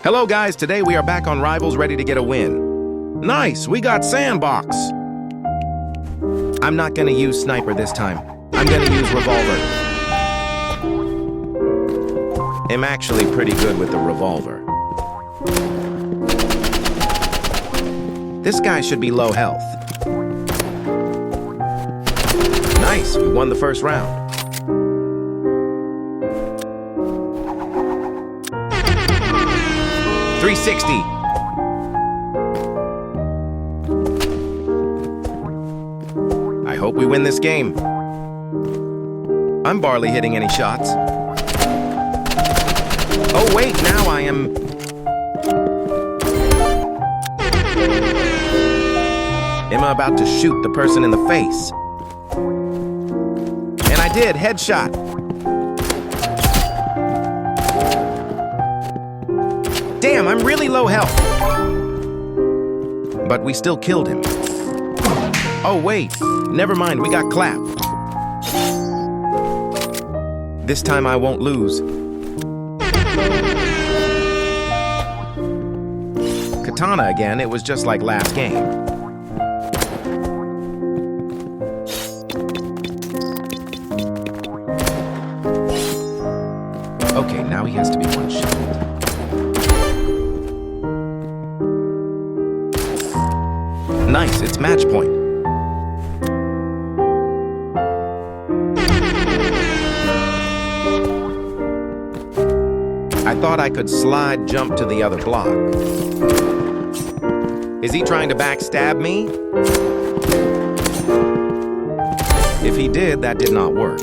Hello guys, today we are back on Rivals ready to get a win. Nice, we got Sandbox. I'm not gonna use Sniper this time. I'm gonna use Revolver. I'm actually pretty good with the Revolver. This guy should be low health. Nice, we won the first round. .360. I hope we win this game. I'm barely hitting any shots. Oh wait, now I am... Am I about to shoot the person in the face? And I did, headshot. Damn, I'm really low health. But we still killed him. Oh wait, never mind, we got clapped. This time I won't lose. Katana again, it was just like last game. Okay, now he has to be one shot. Nice, it's match point. I thought I could slide jump to the other block. Is he trying to backstab me? If he did, that did not work.